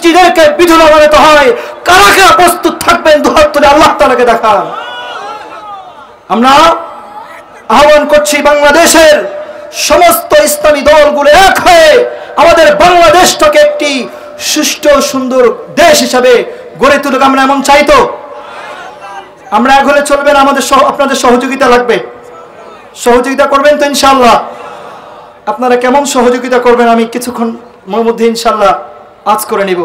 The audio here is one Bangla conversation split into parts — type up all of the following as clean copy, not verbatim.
মসজিদেরকে বিধবা বানাতে হয়, কারা কারা প্রস্তুত থাকবেন দুহাত তুলে আল্লাহ তাআলাকে দেখান। আমরা আহ্বান করছি বাংলাদেশের সমস্ত ইসলামী দলগুলো এক হয়ে আমাদের বাংলাদেশটাকে একটি সুষ্ঠু সুন্দর দেশ হিসাবে গড়ে তুলুক। আমরা এমন চাই তো? আমরা এক হলে চলবে না, আমাদের আপনাদের সহযোগিতা লাগবে। সহযোগিতা করবেন তো ইনশাআল্লাহ? আপনারা কেমন সহযোগিতা করবেন আমি কিছুক্ষণ মধ্যে ইনশাআল্লাহ আজ করে নিব।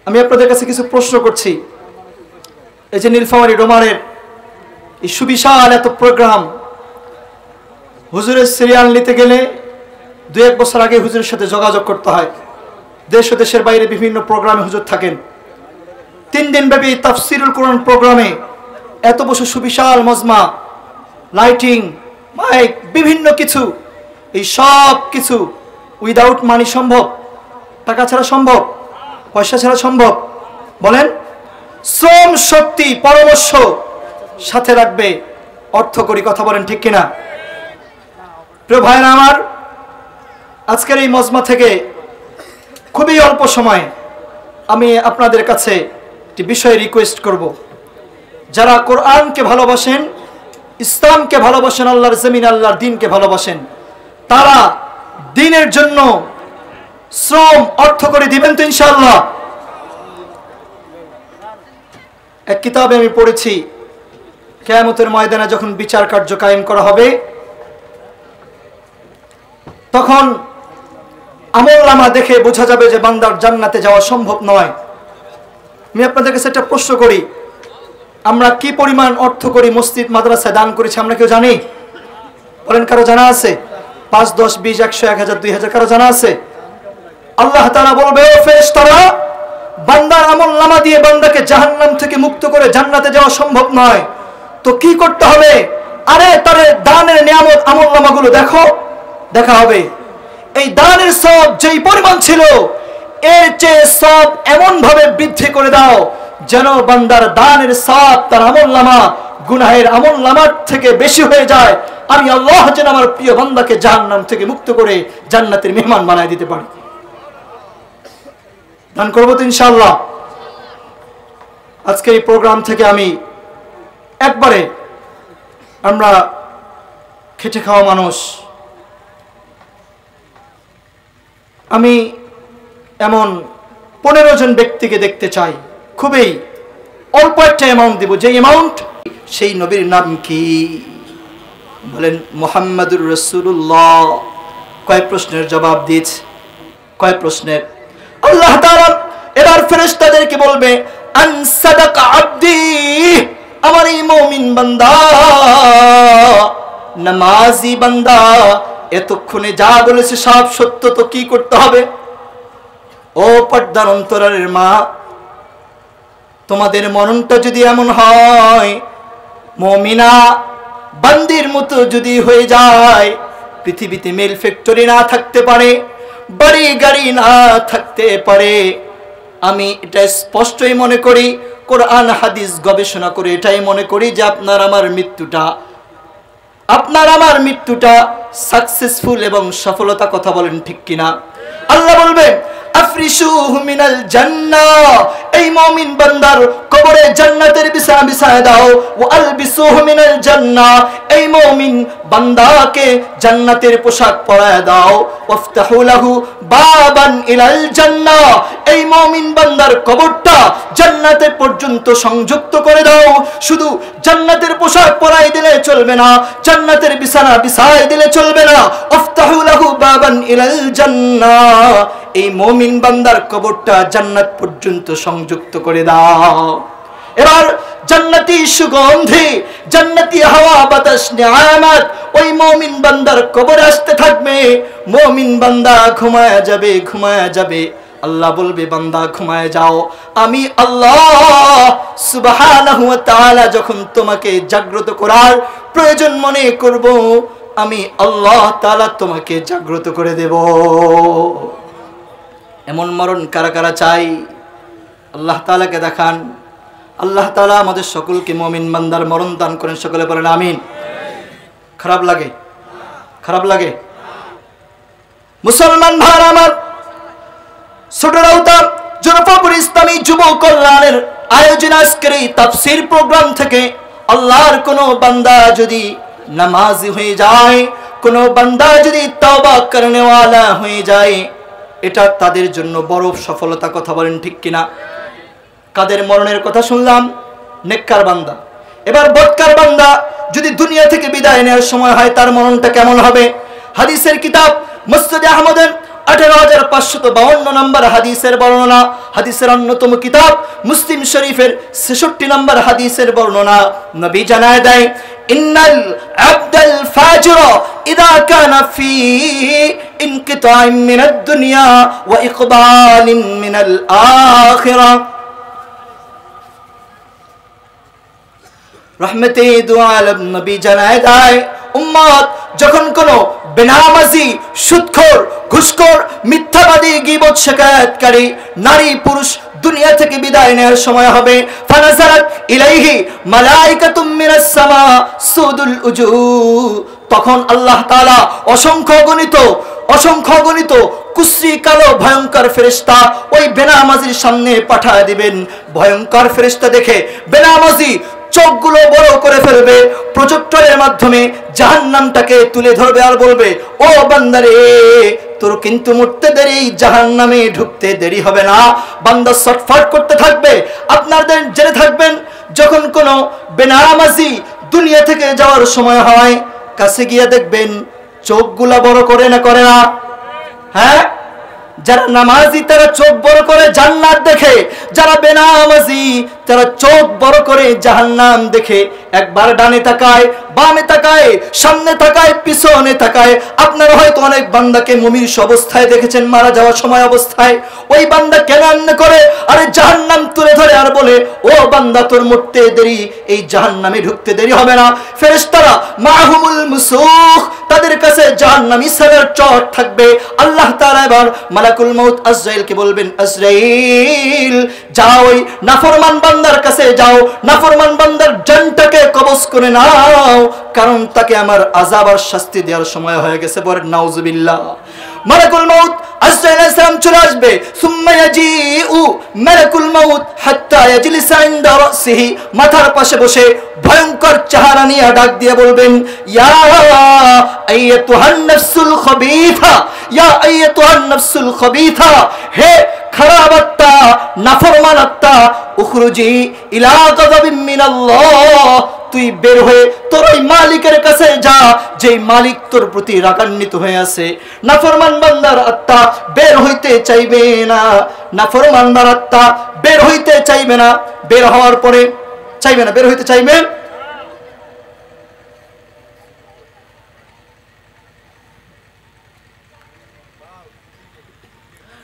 আমি আপনাদের কাছে কিছু প্রশ্ন করছি। এই যে নীলফামারী ডোমারের এই সুবিশাল এত প্রোগ্রাম, হুজুরের সিরিয়াল নিতে গেলে 2-1 বছর আগে হুজুরের সাথে যোগাযোগ করতে হয়। দেশ ও দেশের বাইরে বিভিন্ন প্রোগ্রামে হুজুর থাকেন। 3 দিন ব্যাপী তাফসিরুল কোরআন প্রোগ্রামে এত বছর সুবিশাল মজমা, লাইটিং, মাইক, বিভিন্ন কিছু, এই সব কিছু উইদাউট মানি সম্ভব? টাকা ছাড়া সম্ভব? পয়সা ছাড়া সম্ভব? বলেন। শ্রম, শক্তি, পরামর্শ সাথে রাখবে, অর্থ করি। কথা বলেন ঠিক কিনা? প্রিয় ভাইরা আমার, আজকের এই মজমা থেকে খুবই অল্প সময় আমি আপনাদের কাছে একটি বিষয় রিকোয়েস্ট করব। যারা কোরআনকে ভালোবাসেন, ইসলামকে ভালোবাসেন, আল্লাহর জমিন, আল্লাহর দ্বীনকে ভালোবাসেন, তারা দ্বীনের জন্য শ্রম, অর্থ করে দিবেন তো ইনশাআল্লাহ? এক কিতাবে আমি পড়েছি, কিয়ামতের ময়দানে যখন বিচার কার্য কায়েম করা হবে, তখন আমলনামা দেখে বোঝা যাবে যে বান্দার জান্নাতে যাওয়া সম্ভব নয়। আমি আপনাদের কাছে একটা প্রশ্ন করি, আমরা কি পরিমাণ অর্থ করি মসজিদ মাদ্রাসায় দান করেছি আমরা কেউ জানি? বলেন, কারো জানা আছে? 5, 10, 20, 100, 1000, 2000 কারো জানা আছে? আল্লাহ তাআলা বলবে, ও ফেরেশতারা, বান্দার আমলনামা দিয়ে বান্দাকে জাহান্নাম থেকে মুক্ত করে জান্নাতে যাওয়া সম্ভব নয়, তো কি করতে হবে? আরে তার দানের নিয়ামত আমলনামাগুলো দেখো, দেখা হবে এই দানের সব যেই পরিমাণ ছিল এর চেয়ে সব এমন ভাবে বৃদ্ধি করে দাও যেন বান্দার দানের সব তার আমলনামা গুনাহের আমলনামার থেকে বেশি হয়ে যায়। আমি আল্লাহ যেন আমার প্রিয় বান্দাকে জাহান্নাম থেকে মুক্ত করে জান্নাতের মেহমান বানায় দিতে পারি। দান করবো তো ইনশাআল্লাহ। আজকে এই প্রোগ্রাম থেকে আমি একবারে, আমরা খেটে খাওয়া মানুষ, আমি এমন 15 জন ব্যক্তিকে দেখতে চাই, খুবই অল্প একটা অ্যামাউন্ট দিব। যে অ্যামাউন্ট, সেই নবীর নাম কি? বলেন, মুহাম্মাদুর রাসূলুল্লাহ। কয় প্রশ্নের জবাব দিয়েছে? কয় প্রশ্নের? আল্লাহ তাআলা এবার ফেরেশতাদেরকে বলবে, আন সাদাকা আব্দি, আমার এই মুমিন বান্দা, নামাজি বান্দা এতক্ষণে যা বলেছে সব সত্য, তো কি করতে হবে? ও পর্দার অন্তরের মা, তোমাদের মননটা যদি এমন হয় মুমিনা বান্দির মতো যদি হয়ে যায়, পৃথিবীতে মেল ফ্যাক্টরি না থাকতে পারে, বাড়ি গাড়ি না থাকতে পারে, আমি এটা স্পষ্টই মনে করি, কোরআন হাদিস গবেষণা করে এটাই মনে করি যে আপনার আমার মৃত্যুটা সাকসেসফুল এবং সফলতা। কথা বলেন ঠিক কিনা? আল্লাহ বলবেন, আফরিশুহু মিনাল জান্নাহ, এই মুমিন বান্দার কবরে জান্নাতের বিছানা বিছায় দাও। ওয়া আলবিসুহু মিনাল জান্নাহ, এই মুমিন বান্দাকে জান্নাতের পোশাক পরায় দাও। ওয়াফতাহু লাহু বাবান ইলাল জান্নাহ, এই মুমিন বান্দার কবরটা জান্নাতে পর্যন্ত সংযুক্ত করে দাও। শুধু জান্নাতের পোশাক পরাই দিলে চলবে না, জান্নাতের বিছানা বিছায় দিলে চলবে না। ওয়াফতাহু লাহু বাবান ইলাল জান্নাহ, এই মুমিন বান্দার কবরটা জান্নাত পর্যন্ত সংযুক্ত করে দাও। এবার জান্নাতি সুগন্ধি, জান্নাতি হাওয়া বাতাস নিয়ামত ওই মুমিন বান্দার কবরে আসতে থাকবে। মুমিন বান্দা ঘুমায়া যাবে। আল্লাহ বলবে, বান্দা ঘুমায় যাও, আমি আল্লাহ সুবহানাহু ওয়া তাআলা যখন তোমাকে জাগ্রত করার প্রয়োজন মনে করব, আমি আল্লাহ তাআলা তোমাকে জাগ্রত করে দেব। এমন মরণ কারা কারা চাই? আল্লাহ তাআলাকে দেখান। আল্লাহ তাআলা আমাদের সকলকে মুমিন বান্দার মরণ দান করেন। সকলে বলেন আমিন। খারাপ লাগে? মুসলমান ভাইরা আমার, ছোটরাউতা জনফাপুর ইসলামী যুব কল্যাণের আয়োজন আজকের এই তাফসীর প্রোগ্রাম থেকে আল্লাহর কোন বান্দা যদি নামাজি হয়ে যায়, কোন বান্দা যদি তওবা করনেওয়ালা হয়ে যায়, এটা তাদের জন্য বড় সফলতা। কথা বলেন ঠিক কিনা? কাদের মরণের কথা শুনলাম? নেককার বান্দা। এবার বদকার বান্দা যদি দুনিয়া থেকে বিদায় নেওয়ার সময় হয়, তার মরণটা কেমন হবে? হাদিসের কিতাব মুসনাদ আহমদের 18552 নম্বর হাদিসের বর্ণনা, হাদিসের অন্যতম কিতাব মুসলিম শরীফের 66 নম্বর হাদিসের বর্ণনা। নবী জানায় দেয়, ইন্নাল আবদাল ফাজির ইদা কানা ফি ইনকিতাইম মিনাদ দুনিয়া ওয়া ইকবালিন মিনাল আখিরা। রহমতে দু আলম নবী জানায় দেয়, উম্মত যখন কোন বেনামাজি, সুদখোর, ঘুষখোর, মিথ্যাবাদী, গীবত, শিকায়াতকারী নারী পুরুষ দুনিয়া থেকে বিদায় নেওয়ার সময় হবে, ফানাজারাত ইলাইহি মালাইকাতুম মিনাস সামা সুদুল উজু, তখন আল্লাহ তাআলা অসংখ্য গণিত কুশ্রী কালো ভয়ঙ্কর ফেরেশতা ওই বেনামাজির সামনে পাঠিয়ে দিবেন। ভয়ঙ্কর ফেরেশতা দেখে বেনামাজি চোখগুলো বড় করে ফেলবে, প্রজেক্টরের মাধ্যমে জাহান্নামটাকে তুলে ধরবে আর বলবে, ও বান্দারে, তোর কিন্তু মরতে দেরি, জাহান্নামে ঢুকতে দেরি হবে না। বান্দা ছটফট করতে থাকবে। আপনাদের জেনে থাকবেন, যখন কোনো বেনামাজি দুনিয়া থেকে যাওয়ার সময় হয়, কাছে গিয়ে দেখবেন চোখগুলা বড় করে না, করে না? হ্যাঁ, যারা নামাজি তারা চোখ বড় করে জান্নাত দেখে, যারা বেনামাজি তারা চোখ বড় করে জাহান্নাম দেখে। একবার ডানে তাকায়, বামে তাকায়, সামনে তাকায়, পিছনে তাকায়। আপনারা হয়তো অনেক বান্দাকে মুমির অবস্থায় দেখেছেন, মারা যাওয়ার সময় অবস্থায়। ওই বান্দা কেন এমন করে? আরে জাহান্নাম তুলে ধরে আর বলে, ও বান্দা, তোর মরতে দেরি, এই জাহান্নামে ঢুকতে দেরি হবে না। ফেরেশতারা মাহুমুল মুসুখ, তাদের কাছে জাহান্নামী সালার চট থাকবে। আল্লাহ তাআলা এবার মালাকুল মউত আজরাইলকে বলবেন, আজরাইল যাও, ওই নাফরমান বান্দার কাছে যাও, নাফরমান বান্দার জানটাকে কবজ করে নাও, কারণ তাকে আমার আযাব আর শাস্তি দেওয়ার সময় হয়ে গেছে। বলেন নাউজুবিল্লাহ। মালাকুল মউত আজরাইল আলাইহিস সালাম চলে আসবে। সুম্মা ইয়াজিউ মালাকুল মউত হাত্তা ইয়াজলিসা ইনদা রাসিহি, মাথার পাশে বসে ভয়ঙ্কর চেহারা নিয়ে ডাক দিয়ে বলবেন, ইয়া আইয়াতুহান নাফসুল খাবীথা, ইয়া আইয়াতুহান নাফসুল খাবীথা, হে খারাপ আত্মা, নাফরমান আত্মা, উখরুজি ইলা গাযাবিন মিনাল্লাহ, তুই বের হয়ে তোর ওই মালিকের কাছে যা, যেই মালিক তোর প্রতি রাগান্বিত হয়ে আছে। নাফরমান বান্দার আত্মা বের হইতে চাইবে না, নাফরমান বান্দার আত্মা বের হইতে চাইবে না। বের হওয়ার পরে চাইবে না, বের হইতে চাইবে।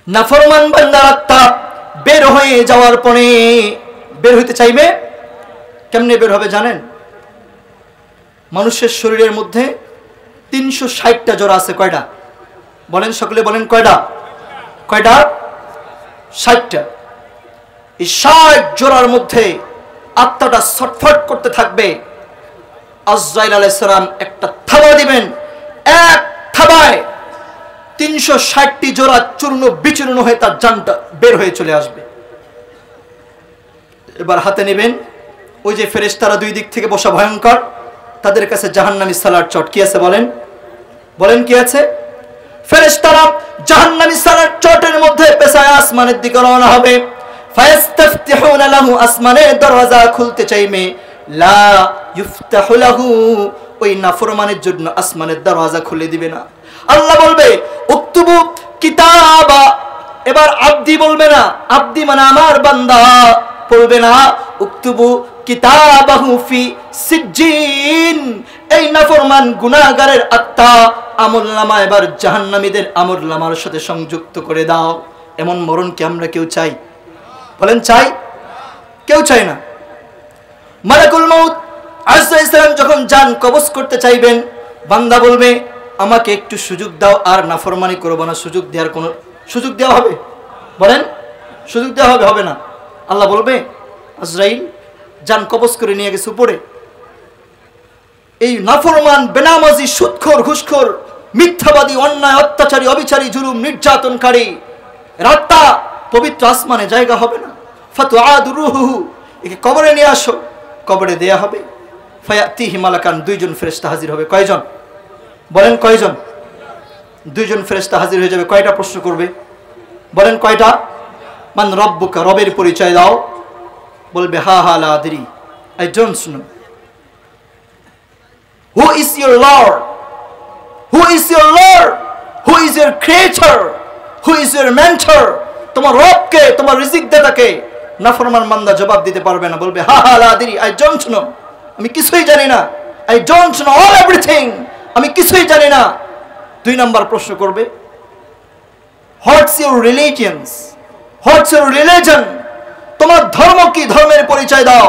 নাফরমান বান্দার আত্মা বের হয়ে যাওয়ার পরে বের হইতে চাইবে। কেমনে বের হবে জানেন? মানুষের শরীরের মধ্যে 360টা জোড়া আছে। কয়টা বলেন? সকলে বলেন কয়টা? কয়টা? 60টা। এই 60 জোড়ার মধ্যে আত্মাটা ছটফট করতে থাকবে। আজরাইল আলাইহিস সালাম একটা থাবা দিবেন, এক থাবায় 360টি জোড়া চূর্ণ বিচূর্ণ হয়ে তার জানটা বের হয়ে চলে আসবে। এবার হাতে নেবেন, ওই যে ফেরেশতারা দুই দিক থেকে বসা ভয়ঙ্কর, তাদের কাছে জাহান্নামী সালার চট কি আছে? বলেন, বলেন কি আছে? ফেরেশতারা জাহান্নামী সালার চটের মধ্যে পেছায় আসমানের দিকে রওনা হবে। ফায়াস্তাফতিহুনা লাহু, আসমানের দরওয়াজা খুলতে চাইবে। লা ইফতাহু লাহু, ওই নাফরমানের জন্য আসমানের দরওয়াজা খুলে দিবে না। আল্লাহ বলবে, উকতুবু কিতাবা। এবার আব্দি বলবে না, আব্দি মানে আমার বান্দা বলবে না, উকতুবু কিতাবাহু ফি সিজ্জিন। এই নাফরমান গুনাহগারের আত্মা আমলনামা এবার জাহান্নামীদের আমলনামার সাথে সংযুক্ত করে দাও। এমন মরণ কি আমরা কেউ চাই? বলেন চাই? কেউ চাই না। মালাকুল মউত আলাইহিস সালাম যখন জান কবজ করতে চাইবেন, বান্দা বলবে, আমাকে একটু সুযোগ দাও, আর নাফরমানি করব না। সুযোগ দেওয়ার কোনো সুযোগ দেওয়া হবে? বলেন, সুযোগ দেওয়া হবে? হবে না। আল্লাহ বলবে, আজরাইল জান কবজ করে নিয়ে গেছে উপরে। এই নাফরমান, বেনামাজি, সুদখোর, ঘুষখোর, মিথ্যাবাদী, অন্যায়, অত্যাচারী, অবিচারী, জুলুম, নির্যাতনকারী, রাত্তা পবিত্র আসমানে জায়গা হবে না। ফাতুআদু রূহুহু, একে কবরে নিয়ে আসো, কবরে দেয়া হবে। ফায়াতিহি মালাকান, দুইজন ফেরেশতা হাজির হবে। কয়জন বলেন? কয়জন? দুইজন ফেরেশতা হাজির হয়ে যাবে। কয়টা প্রশ্ন করবে বলেন? কয়টা? মান রব্বুকা, রবের পরিচয় দাও। বলবে হা হা লা আদরি, I don't know. Who is your lord? Who is your lord? Who is your creator? Who is your mentor? তোমার রবকে, তোমার রিজিক দাতাকে? নাফরমান বান্দা জবাব দিতে পারবে না, বলবে হা হা লা আদরি, আই ডোন্ট নো, আমি কিছুই জানি না। I don't no all everything, আমি কিছুই জানি না। দুই নাম্বার প্রশ্ন করবে, what's your religions? What's your religion? তোমার ধর্ম কি? ধর্মের পরিচয় দাও।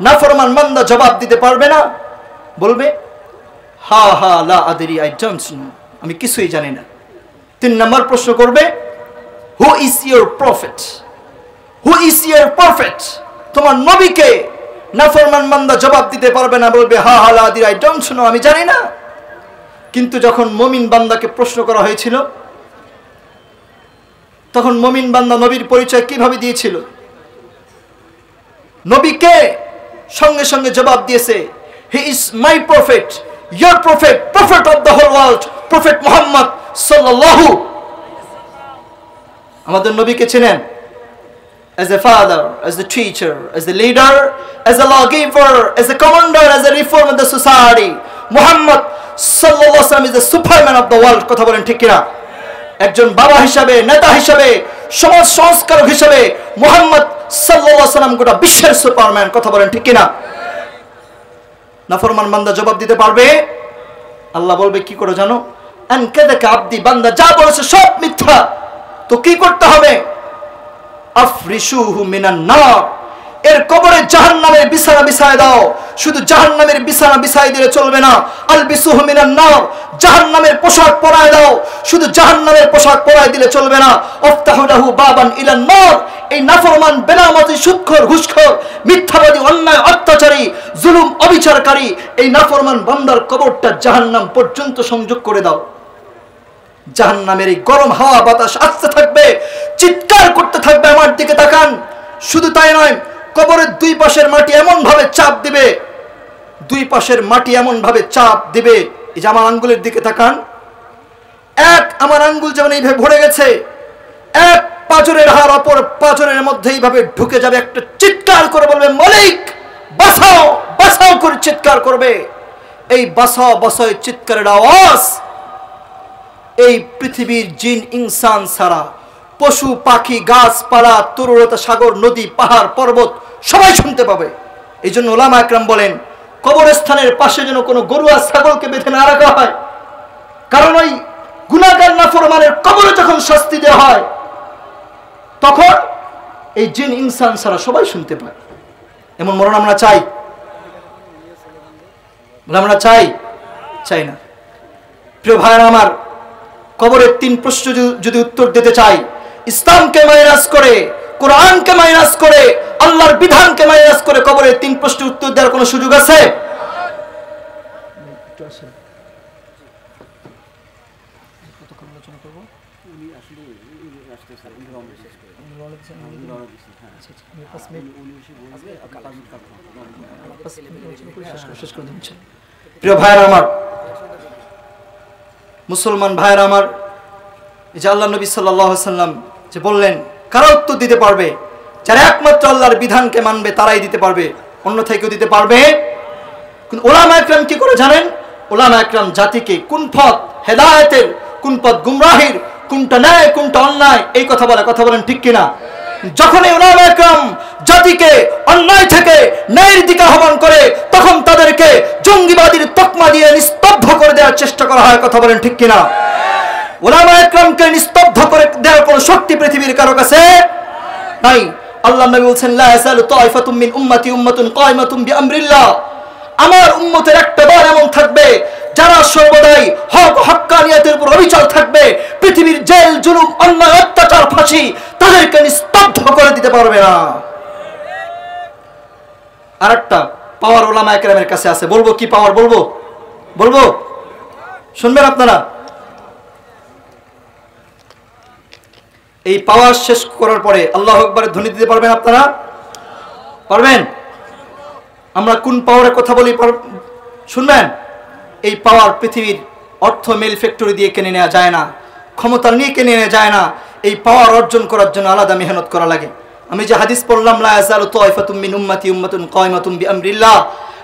নাফরমান বান্দা জবাব দিতে পারবে না, বলবে হা হা লা আদরি, আই ডোন্ট নো, আমি কিছুই জানি না। তিন নাম্বার প্রশ্ন করবে, হু is your prophet? Who is your prophet? তোমার নবীকে? নাফরমান বান্দা জবাব দিতে পারবে না, বলবে হা হা লা আদরি, আই ডোন্ট নো, আমি জানি না। কিন্তু যখন মুমিন বান্দাকে প্রশ্ন করা হয়েছিল, তখন মুমিন বান্দা নবীর পরিচয় কিভাবে দিয়েছিল? নবীকে? সঙ্গে সঙ্গে জবাব দিয়েছে, he is my prophet, your prophet, prophet of the whole world, prophet Muhammad সাল্লাল্লাহু। আমাদের নবীকে চেনেন? as a father, as a teacher, as a leader, as a lawgiver, as a commander, as a reformer of the society. Muhammad sallallahu alaihi wasallam is the superman of the world. কথা বলেন ঠিক কিনা? একজন বাবা হিসাবে, নেতা হিসাবে, সমাজ সংস্কারক হিসাবে মুহাম্মদ সাল্লাল্লাহু আলাইহি ওয়াসাল্লাম গোটা বিশ্বের সুপারম্যান। কথা বলেন ঠিক কিনা? নাফরমান বান্দা জবাব দিতে পারবে? আল্লাহ বলবে কি করে জানো? আন কাযাকা আব্দি, বান্দা যা বলেছে সব মিথ্যা। তো কি করতে হবে? আফরিশুহু মিনান নার, এর কবরে জাহান্নামের বিছানা বিছায় দাও। শুধু জাহান্নামের বিছানা বিছাই দিলে চলবে না, আলবিসুহু মিনান নার, জাহান্নামের পোশাক পরায় দাও। শুধু জাহান্নামের পোশাক পরায় দিলে চলবে না, আফতাহু লাহু বাবান ইলান নার, এই নাফরমান, বেনামাজি, সুদখোর, ঘুষখোর, মিথ্যাবাদী, অন্যায়, অত্যাচারী, জুলুম, অবিচারকারী এই নাফরমান বান্দার কবরটা জাহান্নাম পর্যন্ত সংযোগ করে দাও। জাহান্নামের এই গরম হাওয়া বাতাস আসতে থাকবে, চিৎকার করতে থাকবে, আমার দিকে তাকান। শুধু তাই নয়, কবরের দুই পাশের মাটি এমন ভাবে চাপ দিবে, দুই পাশের মাটি এমন ভাবে চাপ দিবে, এই যে আমার আঙ্গুলের দিকে তাকান, এক আমার আঙ্গুল যেমন এইভাবে ভরে গেছে, এক পাঁজরের হাড় অপর পাঁজরের মধ্যে এইভাবে ঢুকে যাবে। একটা চিৎকার করে বলবে মালিক বাঁচাও, বাঁচাও করে চিৎকার করবে। এই বাঁচাও বাঁচাও চিৎকারের আওয়াজ এই পৃথিবীর জিন ইনসান ছাড়া পশু পাখি, গাছপালা, তরুলতা, সাগর, নদী, পাহাড়, পর্বত সবাই শুনতে পাবে। এই জন্য ওলামা একরাম বলেন, কবরস্থানের পাশে যেন কোনো গরু আর ছাগলকে বেঁধে না রাখা হয়, কারণ ওই গুনাহগার নাফরমানের কবরে যখন শাস্তি দেওয়া হয় তখন এই জিন ইনসান ছাড়া সবাই শুনতে পায়। এমন মরণ আমরা চাই? আমরা চাই? চাই না। প্রিয় ভাইরা আমার, কবরের তিন প্রশ্ন যদি উত্তর দিতে চাই, ইসলামকে মাইনাস করে, কোরআনকে মাইনাস করে, আল্লাহর বিধানকে মাইনাস করে কবরের তিন প্রশ্নের উত্তর দেওয়ার কোনো সুযোগ আছে? প্রিয় ভাইরা আমার, মুসলমান ভাইরা আমার, এই যে আল্লাহ নবী সাল্লাল্লাহু আলাইহি ওয়াসাল্লাম যে বললেন, কারা উত্তর দিতে পারবে? যারা একমাত্র আল্লাহর বিধানকে মানবে তারাই দিতে পারবে, অন্যথায় কেউ দিতে পারবে? কিন্তু ওলামা একরাম কি করে জানেন? ওলামা একরাম জাতিকে কোন পথ হেদায়েতের, কোন পথ গুমরাহির, কোনটা ন্যায় কোনটা অন্যায় এই কথা বলে। কথা বলেন ঠিক কিনা? যখন এই ওলামা একরাম জাতিকে অন্যায় থেকে ন্যায়ের দিকে আহ্বান করে, তখন তাদেরকে জঙ্গিবাদীর তকমা দিয়ে নিস্তব্ধ করে দেওয়ার চেষ্টা করা হয়। কথা বলেন ঠিক কিনা? ওলামা একরামকে নিস্তব্ধ করে দেওয়ার কোনো শক্তি পৃথিবীর কারো কাছে নাই। আল্লাহ নবী বলেন, লা ইয়াযালু তাইফাতুম মিন উম্মতি উম্মাতুন কায়মাতুন বিআমরিল্লাহ, আমার উম্মতের একটা দল এমন থাকবে যারা সর্বদাই হক হক্কানিয়াতের উপর অবিচল থাকবে। পৃথিবীর জেল, জুলুম, অন্যায়, অত্যাচার, ফাঁসি তাদেরকে নিস্তব্ধ করে দিতে পারবে না। আরেকটা পাওয়ার ওলামা একরামের কাছে আছে। বলবো কি পাওয়ার? বলবো বলবো শুনবেন আপনারা? এই পাওয়ার শেষ করার পরে আল্লাহু আকবার ধ্বনি দিতে পারবেন আপনারা? পারবেন? আমরা কোন পাওয়ারের কথা বলি শুনবেন? এই পাওয়ার পৃথিবীর অর্থ মিল ফ্যাক্টরি দিয়ে কিনে নেওয়া যায় না, ক্ষমতা নিয়ে কিনে নেওয়া যায় না। এই পাওয়ার অর্জন করার জন্য আলাদা মেহনত করা লাগে। আমি যে হাদিস পড়লাম, লা ইয়াজালু তাইফাতুম মিন উম্মতি উম্মাতুন কায়মাতুন বিআমরিল্লাহ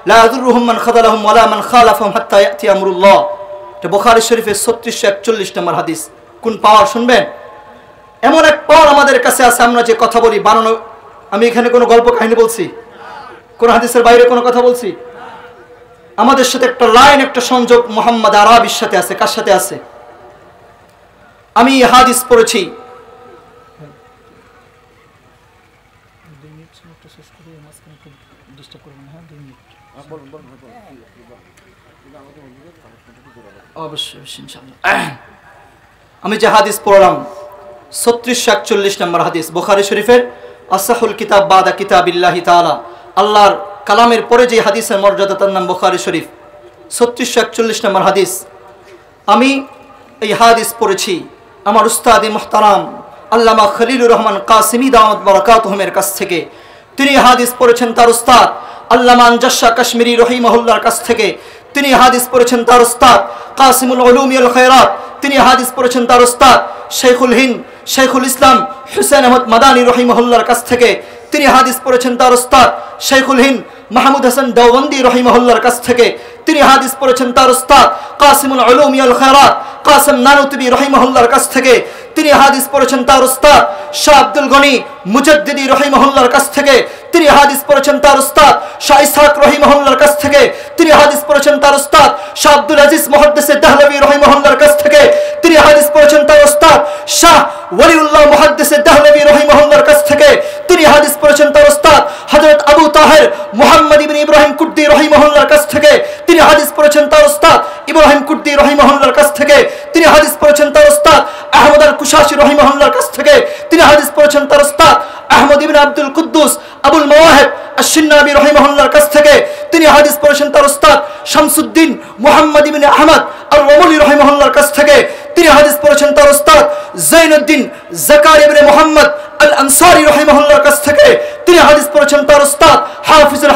লা ইয়াদুররুহুম মান খাযালাহুম ওয়ালা মান খালাফাহুম হাত্তা ইয়াতি আমরুল্লাহ। এটা বুখারী শরীফের 3641 নম্বর হাদিস। কোন পাওয়ার শুনবেন? এমন এক পাওয়ার আমাদের কাছে আছে, আমরা যে কথা বলি বানানো। আমি এখানে কোনো গল্প কাহিনী বলছি? কোন হাদিসের বাইরে কোনো কথা বলছি? আমাদের সাথে একটা লাইন, একটা সংযোগ মুহাম্মদ আরবির সাথে আছে। কার সাথে আছে? আমি হাদিস পড়েছি, আমি যে হাদিস পড়লাম 3641 নম্বর হাদিস, বুখারী শরীফের আসাহুল কিতাব বাদা কিতাবিল্লাহি তাআলা, আল্লাহর কালামের পরে যে হাদিসের মর্যাদা তার নাম বুখারী শরীফ, 3641 নম্বর হাদিস। আমি এই হাদিস পড়েছি আমার উস্তাদ মুহতারাম আল্লামা খলিলুর রহমান কাসিমি দাওয়াত বারাকাতুহুমের কাছ থেকে। তিনি হাদিস পড়েছেন তার উস্তাদ আল্লামা আনজাশা কাশ্মীরি রহিমাহুল্লাহর কাছ থেকে। তিনি হাদিস পড়েছেন তার উস্তাদ কাসিমুল উলুমি ওয়াল খায়রাত। তিনি হাদিস পড়েছেন তার উস্তাদ শেখুল হিন্দ শেখুল ইসলাম হুসেন আহমদ মাদানী রহিমাহুল্লাহর কাছ থেকে। তিনি হাদিস পড়েছেন তার উস্তাদ শেখুল হিন্দ মাহমুদ হাসান দেওবন্দি রহিমাহুল্লাহর কাছ থেকে। তিনি হাদিস পড়েছেন তার উস্তাদ কাসিমুল উলুমি ওয়াল খায়রাত কাসিম নানুতুবি রহিমাহুল্লাহর কাছ থেকে। তিনি হাদিস পড়েছেন তার উস্তাদ শাহ আব্দুল গনি মুজাদ্দিদি রহিমাহুল্লাহর কাছ থেকে। তিনি হাদিস পড়েছেন তার উস্তাদ শাহ ইসহাক রহিমাহুল্লাহর কাছ থেকে। তিনি হাদিস পড়েছেন তার উস্তাদ শাহ আব্দুল আজিজ মুহাদ্দিস দেহলভী রহিমাহুল্লাহর কাছ থেকে। তিনি হাদিস পড়েছেন তার উস্তাদ শাহ ওয়ালিউল্লাহ মুহাদ্দিস দেহলভী রহিমাহুল্লাহর কাছ থেকে। তিনি হাদিস পড়েছেন তার উস্তাদ হযরত আবু তাহের মুহাম্মদ ইবনে ইব্রাহিম কুদ্দি রহিমাহুল্লাহর কাছ থেকে। তিনি হাদিস পড়েছেন তার উস্তাদ ইব্রাহিম কুদ্দি রহিমাহুল্লাহর কাছ থেকে। তিনি হাদিস পড়েছেন তার উস্তাদ আহমদ আল কুশাশি রহিমাহুল্লাহর কাছ থেকে। তিনি হাদিস পড়েছেন তার উস্তাদ আহমদ ইবনে আব্দুল কুদ্দুস আবুল মাওয়াহিব আশ-শিন্নাবি রহিমাহুল্লাহর কাছ থেকে। তিনি হাদিস পড়েছেন তার উস্তাদ শামসুদ্দিন মুহাম্মদ ইবনে আহমদ আর-রমলি রহিমাহুল্লাহর কাছ থেকে। তিনি হাদিস পড়েছেন তার উস্তাদ জৈনুদ্দিন জাকারিয়া ইবনে মুহাম্মদ আল আনসারী রহিমাহুল্লাহর কাছ থেকে। তিনি হাদিস পড়েছেন তার উস্তাদ হাফিজুল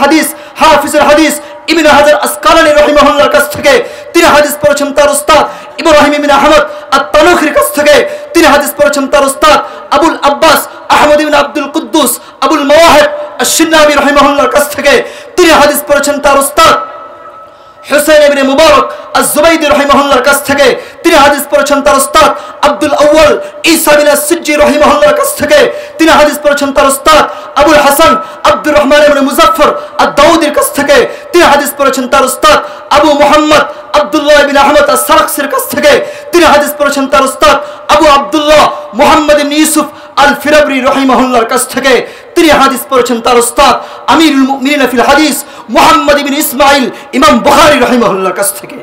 হাদিস ইবনে হাজার আসকালানী রহিমাহুল্লাহর কাছ থেকে। তিনি হাদিস পড়েছেন তার উস্তাদ ইব্রাহিম ইবনে আহমদ আত-তানুখির কাছ থেকে। তিনি হাদিস পড়েছেন তার উস্তাদ আবুল আব্বাস আহমদ ইবনে আব্দুল কুদ্দুস আবুল মাওয়াহিব আশ-শিন্নাবি রহিমাহুল্লাহর কাছ থেকে। তিনি হাদিস পড়েছেন তার উস্তাদ হুসাইন ইবনে মুবারক আজ-জুবাইদি রহিমাহুল্লাহর কাছ থেকে। তিনি হাদিস পড়েছেন তার উস্তাদ আব্দুল আউয়াল ঈসা বিন সিজ্জি রহিমাহুল্লাহর কাছ থেকে। তিনি হাদিস পড়েছেন তার উস্তাদ আবুল হাসান আব্দুর রহমান ইবনে মুজাফফর আদ-দাউদির কাছ থেকে। তিনি হাদিস পড়েছেন তার উস্তাদ আবু মুহাম্মদ আব্দুল্লাহ ইবনে আহমদ আস-সারাকসির কাছ থেকে। তিনি হাদিস পড়েছেন তার উস্তাদ আবু আব্দুল্লাহ মুহাম্মদ ইবনে ইউসুফ আল-ফিরাবরি রহিমাহুল্লাহর কাছ থেকে। তিনি হাদিস পড়েছেন তার উস্তাদ আমিরুল মুমিনিন ফিল হাদিস মুহাম্মদ ইবনে ইসমাঈল ইমাম বুখারী রহিমাহুল্লাহর কাছ থেকে।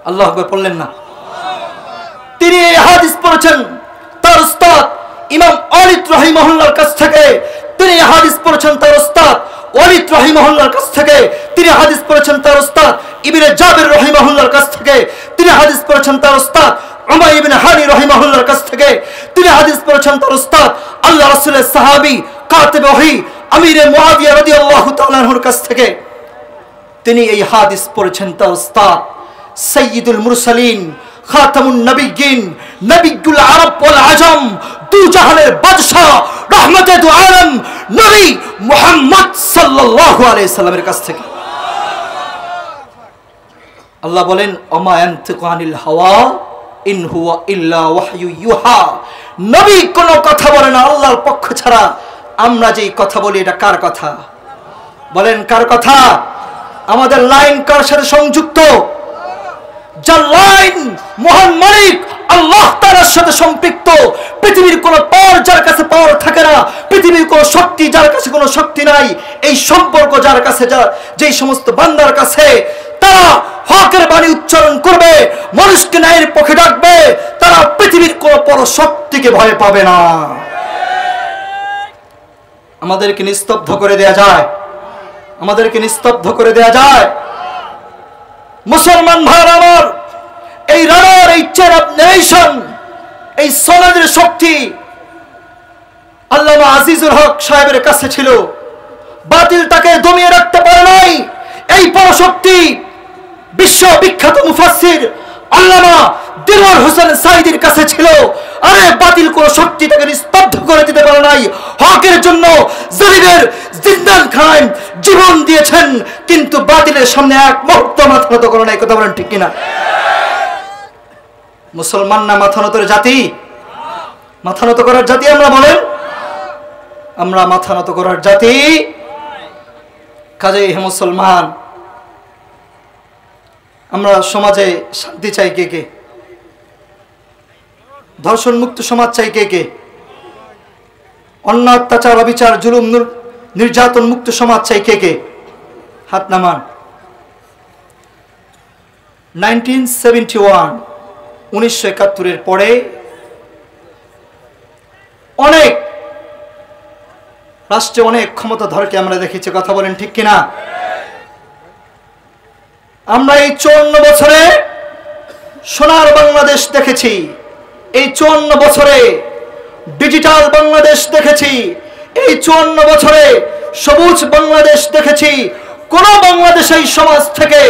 আল্লাহু আকবার পড়লেন না? তিনি হাদিস পড়েছেন তার উস্তাদ ইমাম ওয়ালিদ রহিমাহুল্লাহর কাছ থেকে। তিনি হাদিস পড়েছেন তার উস্তাদ ওয়ালিদ রহিমাহুল্লাহর কাছ থেকে। তিনি হাদিস পড়েছেন তার উস্তাদ ইবনে জাবির রহিমাহুল্লাহর কাছ থেকে। তিনি হাদিস পড়েছেন তার উস্তাদ উমার ইবনে হানি রহিমাহুল্লাহর কাছ থেকে। তিনি হাদিস পড়েছেন তার উস্তাদ আল্লাহ রাসূলের সাহাবী কাতিব ওহী আমিরে মুআবিয়া রাদিয়াল্লাহু তাআলা আনহুর কাছ থেকে। তিনি এই হাদিস পড়েছেন তার উস্তাদ সাইয়্যিদুল মুরসালিন খাতামুন নবিয়্যিন নবিয়্যুল আরব ওয়াল আজম দু জাহানের বাদশা রহমতে দু আলম নবী মুহাম্মদ সাল্লাল্লাহু আলাইহি সাল্লামের কাছ থেকে। আল্লাহ বলেন ওমা ইয়ানতিকু আনিল হাওয়া ইন হুয়া ইল্লা ওয়াহয়ু ইউহা। নবী কোনো কথা বলে না আল্লাহর পক্ষ ছাড়া। আমরা যেই কথা বলি এটা কার কথা? বলেন কার কথা? আমাদের লাইন কার সাথে সংযুক্ত? যার লাইন মহান মালিক আল্লাহ তাআলার সাথে সম্পৃক্ত। পৃথিবীর কোন পাওয়ার যার কাছে পাওয়ার থাকে না, পৃথিবীর কোন শক্তি যার কাছে কোনো শক্তি নাই। এই সম্পর্ক যার কাছে, যেই সমস্ত বান্দার কাছে তারা হকের বাণী উচ্চারণ করবে, মানুষকে ন্যায়ের পক্ষে ডাকবে, তারা পৃথিবীর কোন পর শক্তিকে ভয় পাবে না। আমাদেরকে নিস্তব্ধ করে দেয়া যায়, আমাদেরকে নিস্তব্ধ করে দেয়া যায়। মুসলমান ভাইরা আমার, এই রানার, এই চেয়ার অফ নেশন, এই সনদের শক্তি আল্লামা আজিজুল হক সাহেবের কাছে ছিল, বাতিল তাকে দমিয়ে রাখতে পারে নাই। এই পরাশক্তি বিশ্ববিখ্যাত মুফাসসির আল্লামা দিলওয়ার হোসেন সাঈদীর কাছে ছিল। আরে বাতিল কোন শক্তি তাকে নিস্তব্ধ করে দিতে পারে নাই। হকের জন্য জালিমের জিন্দানখানায় জীবন দিয়েছেন, কিন্তু বাতিলের সামনে এক মুহূর্ত মাথা নত করে নাই। কথা বলেন ঠিক কিনা? মুসলমান না মাথা নতের জাতি? মাথা নত করার জাতি আমরা? বলেন, আমরা মাথা নত করার জাতি। কাজেই হে মুসলমান, আমরা সমাজে শান্তি চাই কে কে? ধর্ষণ মুক্ত সমাজ চাই কে কে? অন্যায়, অত্যাচার, অবিচার, জুলুম, নির্যাতন মুক্ত সমাজ চাই কে কে? হাত নামান। 1971 পরে অনেক রাষ্ট্রে অনেক ক্ষমতাধরকে আমরা দেখেছি। কথা বলেন ঠিক কিনা? আমরা এই 54 বছরে সোনার বাংলাদেশ দেখেছি, এই 54 বছরে ডিজিটাল বাংলাদেশ দেখেছি, এই 54 বছরে সবুজ বাংলাদেশ দেখেছি। কোন বাংলাদেশ এই সমাজ থেকে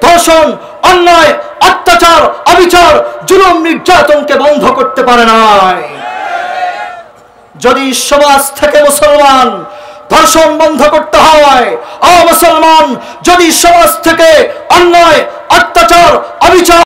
ধর্ষণ, অন্যায়, অত্যাচার, অবিচার, জুলুম, নির্যাতনকে বন্ধ করতে পারে নাই। যদি সমাজ থেকে মুসলমান ধর্ষণ বন্ধ করতে হয়, ও মুসলমান, যদি সমাজ থেকে অন্যায়, অত্যাচার, অবিচার